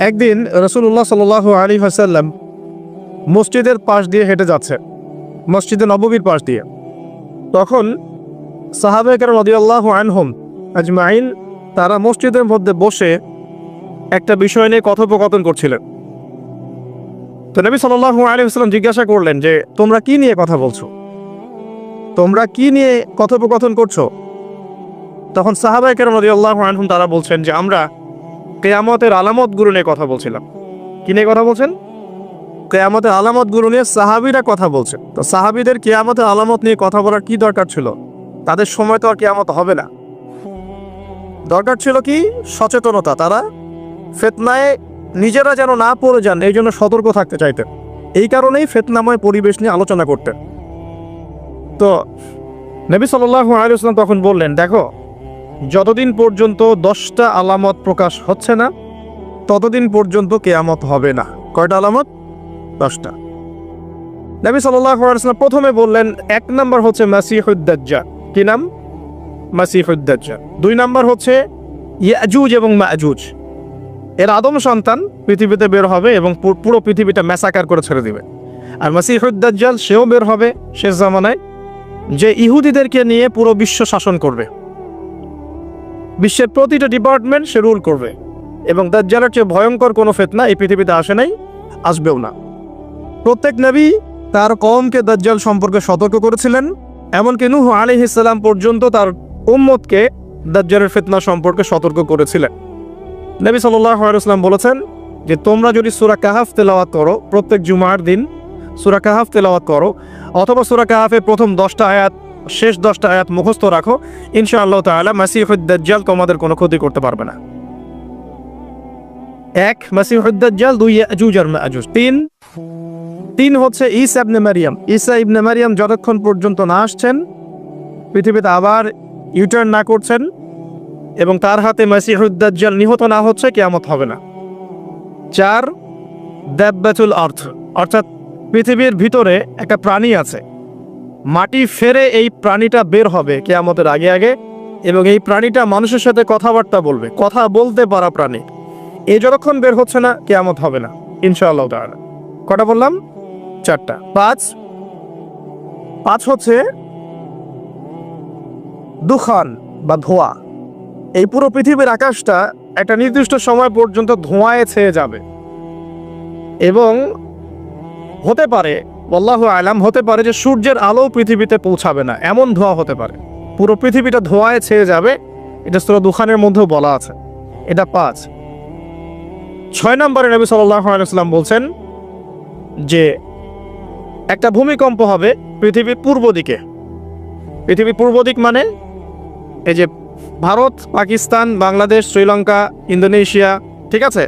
একদিন রাসূলুল্লাহ সাল্লাল্লাহু আলাইহি ওয়াসাল্লাম মসজিদের পাশ দিয়ে হেঁটে যাচ্ছে, মসজিদে নববীর পাশ দিয়ে। তখন সাহাবায়ে কেরাম রাদিয়াল্লাহু আনহুম আজমাইন তারা মসজিদের মধ্যে বসে একটা বিষয় নিয়ে কথোপকথন করছিলেন। তো নবী সাল্লাল্লাহু আলাইহি ওয়াসাল্লাম জিজ্ঞাসা করলেন যে তোমরা কি নিয়ে কথা বলছো, তোমরা কি নিয়ে কথোপকথন করছো? তখন সাহাবায়ে কেরাম রাদিয়াল্লাহু আনহুম তারা বলছেন যে আমরা কিয়ামতের আলামতগুলো নিয়ে কথা বলছিলাম। কি নিয়ে কথা বলছেন? কিয়ামতের আলামতগুলো নিয়ে সাহাবীরা কথা বলছেন। তো সাহাবীদের কিয়ামতের আলামত নিয়ে কথা বলার কি দরকার ছিল? তাদের সময় তো আর কিয়ামত হবে না। দরকার ছিল কি? সচেতনতা। তারা ফিতনায় নিজেরা যেন না পড়ে যান এই জন্য সতর্ক থাকতে চাইতেন। এই কারণেই ফিতনাময় পরিবেশ নিয়ে আলোচনা করতেন। তো নবী সাল্লাল্লাহু আলাইহি ওয়াসাল্লাম তখন বললেন, দেখো, যতদিন পর্যন্ত 10টা আলামত প্রকাশ হচ্ছে না ততদিন পর্যন্ত কিয়ামত হবে না। কয়টা আলামত? 10টা। নবী সাল্লাল্লাহু আলাইহি ওয়াসাল্লাম প্রথমে বললেন 1 নাম্বার হচ্ছে মাসিহুদ দাজ্জাল। কি নাম? মাসিহুদ দাজ্জাল। 2 নাম্বার হচ্ছে ইয়াজুজ এবং মাজুজ। এর আদম সন্তান পৃথিবীতে বের হবে এবং পুরো পৃথিবীটা ম্যাসাকার করে ছেড়ে দিবে। আর মাসিহুদ দাজ্জাল সেও বের হবে শেষ জামানায়, যে ইহুদিদেরকে নিয়ে পুরো বিশ্ব শাসন করবে, বিশ্বের প্রতিটা ডিপার্টমেন্ট সে রুল করবে। এবং দাজ্জালের চেয়ে ভয়ঙ্কর কোনো ফিতনা এই পৃথিবীতে আসে নাই, আসবেও না। প্রত্যেক নবী তার কওমকে দাজ্জাল সম্পর্কে সতর্ক করেছিলেন। এমনকি নূহ আলাইহিস সালাম পর্যন্ত তার উম্মতকে দাজ্জালের ফিতনা সম্পর্কে সতর্ক করেছিলেন। নবী সাল্লাল্লাহু আলাইহি ওয়াসাল্লাম বলেছেন যে তোমরা যদি সূরা কাহাফ তেলাওয়াত করো, প্রত্যেক জুমার দিন সূরা কাহাফ তেলাওয়াত করো, অথবা সূরা কাহাফের প্রথম 10টা আয়াত শেষ 10টা আয়াত মুখস্থ রাখো, ইনশাআল্লাহ তাআলা মাসিহুদ দাজ্জাল তোমাদের কোনো ক্ষতি করতে পারবে না। 1 মাসিহুদ দাজ্জাল, 2 ইয়াজুজ আর মাজুজ, 3 হচ্ছে ঈসা ইবনে মারইয়াম। ঈসা ইবনে মারইয়াম যতক্ষণ পর্যন্ত না আসছেন, পৃথিবীতে আবার ইউটার্ন না করছেন এবং তার হাতে মাসিহুদ দাজ্জাল নিহত না হচ্ছে, কিয়ামত হবে না। 4 দাব্বাতুল আরদ, অর্থাৎ পৃথিবীর ভিতরে একটা প্রাণী আছে, মাটি ফেরে এই প্রাণীটা বের হবে কিয়ামতের আগে আগে, এবং এই প্রাণীটা মানুষের সাথে কথাবার্তা বলবে, কথা বলতে পারা প্রাণী। এই যতক্ষণ বের হচ্ছে না কিয়ামত হবে না ইনশাআল্লাহ তাআলা। কটা বললাম? 4টা। 5 হচ্ছে দুখান বা ধোঁয়া। এই পুরো পৃথিবীর আকাশটা একটা নির্দিষ্ট সময় পর্যন্ত ধোঁয়ায় ছেয়ে যাবে এবং হতে পারে, আল্লাহু আলাম, হতে পারে যে সূর্যের আলো পৃথিবীতে পৌঁছাবে না, এমন ধোঁয়া হতে পারে। পুরো পৃথিবীটা ধোঁয়ায় ছেয়ে যাবে, এটা সূরা দুখানের মধ্যেও বলা আছে। এটা 5। 6 নম্বরে নবী সাল্লাল্লাহু আলাইহি ওয়াসাল্লাম বলছেন যে একটা ভূমিকম্প হবে পৃথিবীর পূর্ব দিকে। পৃথিবীর পূর্ব দিক মানে এই যে ভারত, পাকিস্তান, বাংলাদেশ, শ্রীলঙ্কা, ইন্দোনেশিয়া, ঠিক আছে,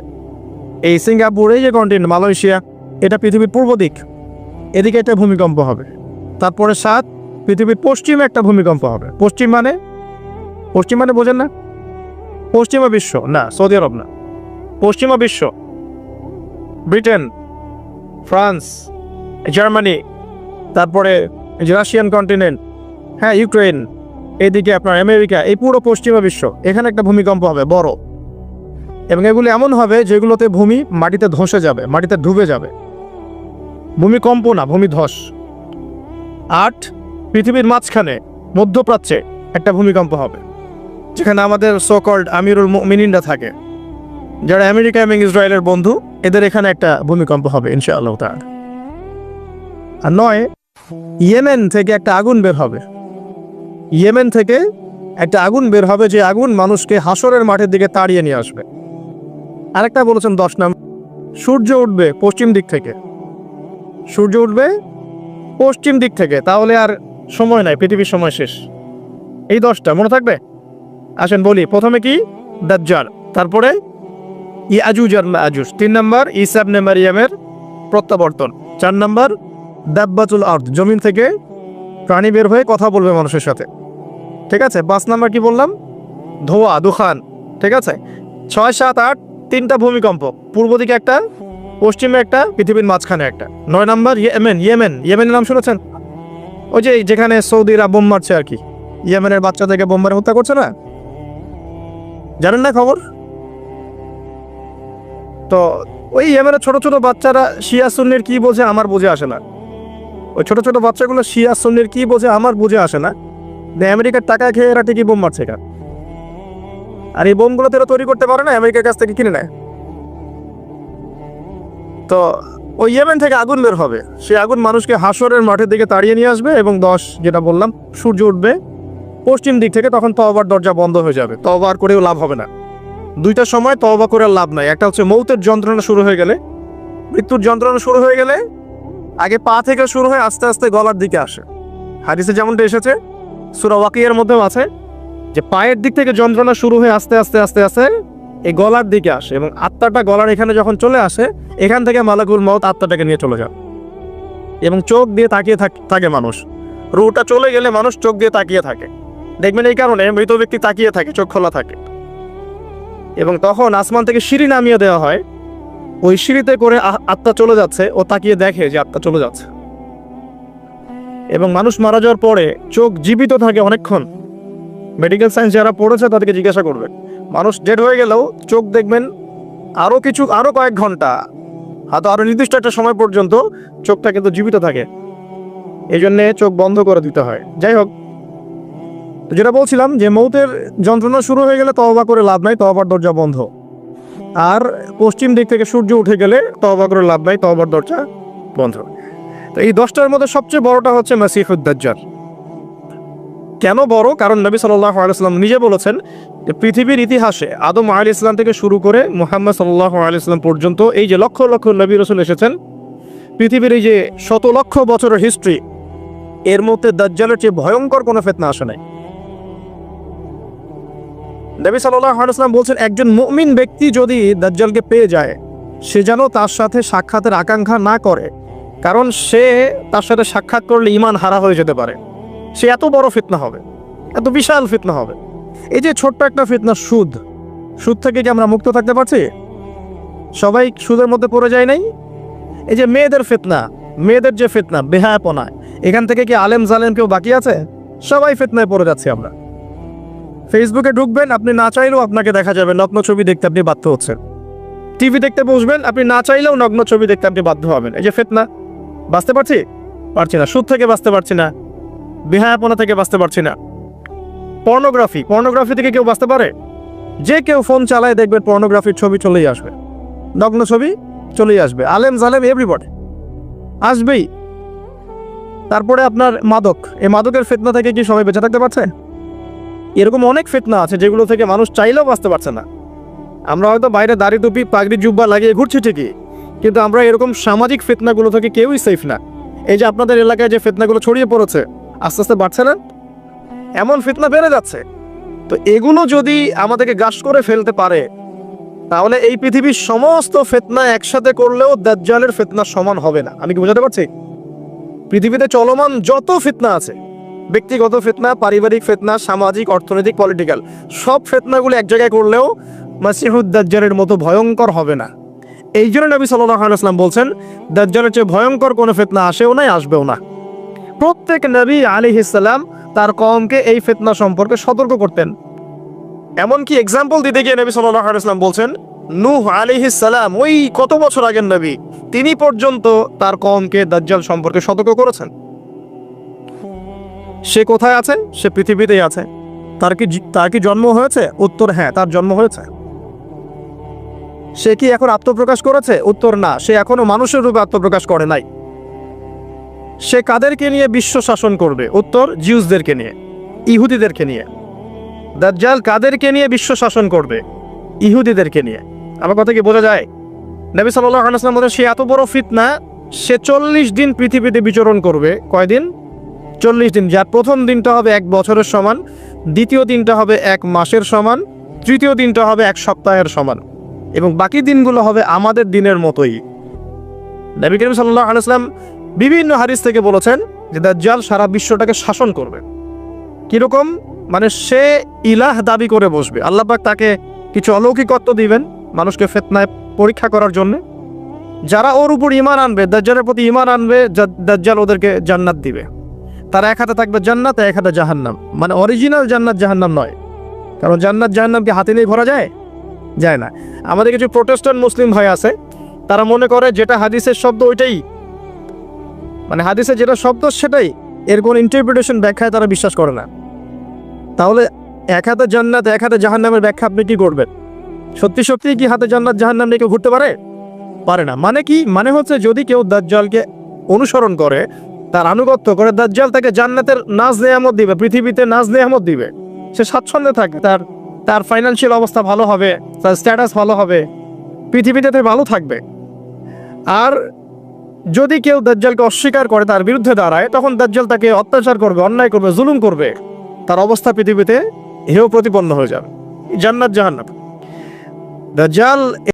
এই সিঙ্গাপুর, এই যে কন্টিনেন্ট, মালয়েশিয়া, এটা পৃথিবীর পূর্ব দিক, এদিকে একটা ভূমিকম্প হবে। তারপরে 7 পৃথিবীর পশ্চিমে একটা ভূমিকম্প হবে। পশ্চিম মানে বোঝেন না? পশ্চিমা বিশ্ব না, সৌদি আরব না, পশ্চিমা বিশ্ব, ব্রিটেন, ফ্রান্স, জার্মানি, তারপরে রাশিয়ান কন্টিনেন্ট, হ্যাঁ, ইউক্রেন, এদিকে আপনার আমেরিকা, এই পুরো পশ্চিমা বিশ্ব, এখানে একটা ভূমিকম্প হবে বড়। এবং এগুলো এমন হবে যেগুলোতে ভূমি মাটিতে ধসে যাবে, মাটিতে ডুবে যাবে। ভূমিকম্প না, ভূমিধস। 8 পৃথিবীর মাঝখানে মধ্যপ্রাচ্যে একটা ভূমিকম্প হবে, যেখানে আমাদের সো কল্ড আমিরুল মুমিনিনরা থাকে, যারা আমেরিকা এবং ইসরায়েলের বন্ধু, এদের এখানে একটা ভূমিকম্প হবে ইনশাআল্লাহ তাআলা। আর 9 ইয়েমেন থেকে একটা আগুন বের হবে। ইয়েমেন থেকে একটা আগুন বের হবে, যে আগুন মানুষকে হাসরের মাঠের দিকে তাড়িয়ে নিয়ে আসবে। আরেকটা বলেছেন 10 নম্বর, সূর্য উঠবে পশ্চিম দিক থেকে। সূর্য উঠবে পশ্চিম দিক থেকে, তাহলে আর সময় নাই, পৃথিবীর সময় শেষ। এই 10টা মনে থাকবে। আসেন বলি, প্রথমে কি? দাজ্জাল, তারপরে ইয়াজুজ আর মাজুজ, 3 নম্বর ঈসা ইবনে মারইয়ামের প্রত্যাবর্তন, 4 নম্বর দাব্বাতুল আরদ, জমিন থেকে প্রাণী বের হয়ে কথা বলবে মানুষের সাথে, ঠিক আছে। 5 নম্বর কি বললাম? ধোঁয়া, দুখান, ঠিক আছে। 6, 7, 8 3টা ভূমিকম্প, পূর্ব দিকে একটা, পশ্চিমে একটা, পৃথিবীর মাঝখানে একটা। 9 নম্বর ইয়েমেনের নাম শুনেছেন? ওই যে যেখানে সৌদিরা বোম মারছে আর কি, ইয়েমেনের বাচ্চাদেরকে বোম মারে হত্যা করছে না, জানেন না খবর? তো ওই ইয়েমেনের ছোট ছোট বাচ্চারা শিয়া সুন্নির কি বোঝে আমার বুঝে আসে না। ওই ছোট ছোট বাচ্চাগুলো শিয়া সুন্নির কি বোঝে আমার বুঝে আসে না। আমেরিকার টাকা খেয়ে এরা ঠিকই বোম মারছে এখানে, আর এই বোমগুলো তো এরা তৈরি করতে পারে না, আমেরিকার কাছ থেকে কিনে নেয়। তো ওই ইয়েমেন থেকে আগুন বের হবে, সেই আগুন মানুষকে হাসরের মাঠের দিকে তাড়িয়ে নিয়ে আসবে, এবং 10 যেটা বললাম সূর্য উঠবে পশ্চিম দিক থেকে, তখন তওবার দরজা বন্ধ হয়ে যাবে, তওবার করেও লাভ হবে না। দুইটা সময় তওবা করে লাভ নাই। একটা হচ্ছে মৌতের যন্ত্রণা শুরু হয়ে গেলে, মৃত্যুর যন্ত্রণা শুরু হয়ে গেলে আগে পা থেকে শুরু হয়ে আস্তে আস্তে গলার দিকে আসে। হাদিসে যেমনটা এসেছে, সূরা ওয়াকিয়ার মধ্যেও আছে যে পায়ের দিক থেকে যন্ত্রণা শুরু হয়ে আস্তে আস্তে আস্তে আস্তে এই গলার দিকে আসে, এবং আত্মাটা গলার এখানে যখন চলে আসে, এখান থেকে মালাকুল মউত আত্মাটাকে নিয়ে চলে যায়, এবং চোখ দিয়ে তাকিয়ে থাকে মানুষ। রুহটা চলে গেলে মানুষ চোখ দিয়ে তাকিয়ে থাকে, দেখবেন এই কারণে মৃত ব্যক্তি তাকিয়ে থাকে, চোখ খোলা থাকে। এবং তখন আসমান থেকে সিঁড়ি নামিয়ে দেওয়া হয়, ওই সিঁড়িতে করে আত্মা চলে যাচ্ছে, ও তাকিয়ে দেখে যে আত্মা চলে যাচ্ছে। এবং মানুষ মারা যাওয়ার পরে চোখ জীবিত থাকে অনেকক্ষণ। মেডিকেল সায়েন্স যারা পড়েছে তাদেরকে জিজ্ঞাসা করবে, মানুষ ডেড হয়ে গেলেও চোখ দেখবেন আরো কয়েক ঘন্টা, হয়তো আরো নির্দিষ্ট একটা সময় পর্যন্ত চোখটা কিন্তু জীবিত থাকে। এই জন্যে চোখ বন্ধ করে দিতে হয়। যাই হোক, যেটা বলছিলাম যে মৌতের যন্ত্রণা শুরু হয়ে গেলে তওবা করে লাভ নাই, তওবার দরজা বন্ধ। আর পশ্চিম দিক থেকে সূর্য উঠে গেলে তওবা করে লাভ নাই, তওবার দরজা বন্ধ। তো এই 10টার মধ্যে সবচেয়ে বড়টা হচ্ছে মাসিহুদ দাজ্জাল। কেন বড়? কারণ নবী সাল্লাল্লাহু আলাইহি ওয়াসাল্লাম নিজে বলেছেন যে পৃথিবীর ইতিহাসে আদম আলাইহিস সালাম থেকে শুরু করে মুহাম্মদ সাল্লাল্লাহু আলাইহি ওয়াসাল্লাম পর্যন্ত এই যে লক্ষ লক্ষ নবী রাসূল এসেছেন, পৃথিবীর এই যে শত লক্ষ বছরের হিস্ট্রি, এর মধ্যে দাজ্জালের চেয়ে ভয়ঙ্কর কোনো ফিতনা আসে নাই। নবী সাল্লাল্লাহু আলাইহি ওয়াসাল্লাম বলছেন, একজন মুমিন ব্যক্তি যদি দাজ্জালকে পেয়ে যায়, সে যেন তার সাথে সাক্ষাতের আকাঙ্ক্ষা না করে, কারণ সে তার সাথে সাক্ষাৎ করলে ঈমান হারা হয়ে যেতে পারে। সে এত বড় ফিতনা হবে, এত বিশাল ফিতনা হবে। এই যে ছোট্ট একটা ফিতনা সুদ থেকে কি আমরা মুক্ত থাকতে পারছি? সবাই সুদের মধ্যে পড়ে যায় নাই? এই যে মেয়েদের ফিতনা, মেয়েদের যে ফিতনা, বেহায়াপনা, এখান থেকে কি আলেম জালেম কেউ বাকি আছে? সবাই ফিতনায় পড়ে যাচ্ছি আমরা। ফেসবুকে ঢুকবেন, আপনি না চাইলেও আপনাকে দেখা যাবে নগ্ন ছবি দেখতে আপনি বাধ্য হচ্ছেন। টিভি দেখতে বসবেন, আপনি না চাইলেও নগ্ন ছবি দেখতে আপনি বাধ্য হবেন। এই যে ফিতনা, বাঁচতে পারছি না। সুদ থেকে বাঁচতে পারছি না, বেহায়াপনা থেকে বাঁচতে পারছি না। পর্নোগ্রাফি থেকে কেউ বাঁচতে পারে? যে কেউ ফোন চালায় দেখবেন পর্নোগ্রাফির ছবি চলেই আসবে, নগ্ন ছবি চলেই আসবে। আলেম জালেম এভরিবডি আসবেই। তারপরে আপনার মাদক, এই মাদকের ফিতনা থেকে কি সবাই বেঁচে থাকতে পারছে? এরকম অনেক ফিতনা আছে যেগুলো থেকে মানুষ চাইলেও বাঁচতে পারছে না। আমরা হয়তো বাইরে দাড়ি টুপি পাগড়ি জুব্বা লাগিয়ে ঘুরছি ঠিকই, কিন্তু আমরা এরকম সামাজিক ফিতনাগুলো থেকে কেউই সেফ না। এই যে আপনাদের এলাকায় যে ফিতনাগুলো ছড়িয়ে পড়েছে, আস্তে আস্তে বাড়ছে না? এমন ফিতনা বেড়ে যাচ্ছে। তো এগুলো যদি আমাদেরকে গ্রাস করে ফেলতে পারে, তাহলে এই পৃথিবীর সমস্ত ফিতনা একসাথে করলেও দাজ্জালের ফিতনা সমান হবে না। আমি কি বোঝাতে পারছি? পৃথিবীতে চলমান যত ফিতনা আছে, ব্যক্তিগত ফিতনা, পারিবারিক ফিতনা, সামাজিক, অর্থনৈতিক, পলিটিক্যাল, সব ফিতনাগুলো এক জায়গায় করলেও মাসিহুদ দাজ্জালের মতো ভয়ঙ্কর হবে না। এই জন্য নবী সাল্লাল্লাহু আলাইহি ওয়াসাল্লাম বলছেন, দাজ্জালের চেয়ে ভয়ঙ্কর কোনো ফিতনা আসেও নাই, আসবেও না। প্রত্যেক নবী আলাইহিস সালাম তার কওমকে এই ফিতনা সম্পর্কে সতর্ক করতেন। এমনকি এক্সাম্পল দিতে গিয়ে নবী সাল্লাল্লাহু আলাইহি ওয়াসাল্লাম বলছেন, নূহ আলাইহিস সালাম, ওই কত বছর আগের নবী, তিনি পর্যন্ত তার কওমকে দাজ্জাল সম্পর্কে সতর্ক করেছেন। সে কোথায় আছে? সে পৃথিবীতেই আছে। তার কি জন্ম হয়েছে? উত্তর হ্যাঁ, তার জন্ম হয়েছে। সে কি এখন আত্মপ্রকাশ করেছে? উত্তর না, সে এখনো মানুষের রূপে আত্মপ্রকাশ করে নাই। সে কাদেরকে নিয়ে বিশ্ব শাসন করবে? উত্তর জিউসদেরকে নিয়ে, ইহুদিদেরকে নিয়ে। দাজ্জাল কাদেরকে নিয়ে বিশ্ব শাসন করবে? ইহুদিদেরকে নিয়ে। আমার কথা কি বোঝা যায়? নবী সাল্লাল্লাহু আলাইহি ওয়াসাল্লাম বলেন, সে এত বড় ফিতনা, সে 40 দিন পৃথিবীতে বিচরণ করবে। কয়দিন? 40 দিন। যার প্রথম দিনটা হবে 1 বছরের সমান, দ্বিতীয় দিনটা হবে 1 মাসের সমান, তৃতীয় দিনটা হবে 1 সপ্তাহের সমান, এবং বাকি দিনগুলো হবে আমাদের দিনের মতোই। নবী করিম সাল্লাল্লাহু আলাইহি ওয়াসাল্লাম বিভিন্ন হাদিস থেকে বলেছেন যে দাজ্জাল সারা বিশ্বটাকে শাসন করবে। কিরকম? মানে সে ইলাহ দাবি করে বসবে। আল্লাহ পাক তাকে কিছু অলৌকিকত্ব দিবেন মানুষকে ফিতনায় পরীক্ষা করার জন্য। যারা ওর উপর ঈমান আনবে, দাজ্জালের প্রতি ঈমান আনবে, দাজ্জাল ওদেরকে জান্নাত দিবে। তার এক হাতে থাকবে জান্নাত, এক হাতে জাহান্নাম। মানে অরিজিনাল জান্নাত জাহান্নাম নয়, কারণ জান্নাত জাহান্নামকে হাতে নিয়ে ঘোরা যায়? যায় না। আমাদের কিছু প্রোটেস্ট্যান্ট মুসলিম ভাই আছে, তারা মনে করে যেটা হাদিসের শব্দ ওইটাই, মানে হাদিসে যেটা শব্দ সেটাই, এর কোনো ইন্টারপ্রিটেশন ব্যাখ্যায় তারা বিশ্বাস করে না। তাহলে এক হাতে জান্নাত এক হাতে জাহান্নামের ব্যাখ্যা আপনি কি করবেন? সত্যি সত্যি কি হাতে জান্নাত জাহান্নাম নিয়ে কেউ ঘুরতে পারে? পারে না। মানে কি? মানে হচ্ছে যদি কেউ দাজ্জালকে অনুসরণ করে, তার আনুগত্য করে, দাজ্জাল তাকে জান্নাতের নাজ নেয়ামত দিবে, পৃথিবীতে নাজ নেয়ামত দিবে, সে স্বাচ্ছন্দ্যে থাকবে, তার তার ফাইন্যান্সিয়াল অবস্থা ভালো হবে, তার স্ট্যাটাস ভালো হবে, পৃথিবীতে ভালো থাকবে। আর যদি কেউ দাজ্জালকে অস্বীকার করে, তার বিরুদ্ধে দাঁড়ায়, তখন দাজ্জাল তাকে অত্যাচার করবে, অন্যায় করবে, জুলুম করবে, তার অবস্থা পৃথিবীতে হেয় প্রতিপন্ন হয়ে যাবে। জান্নাত জাহান্নাম, দাজ্জাল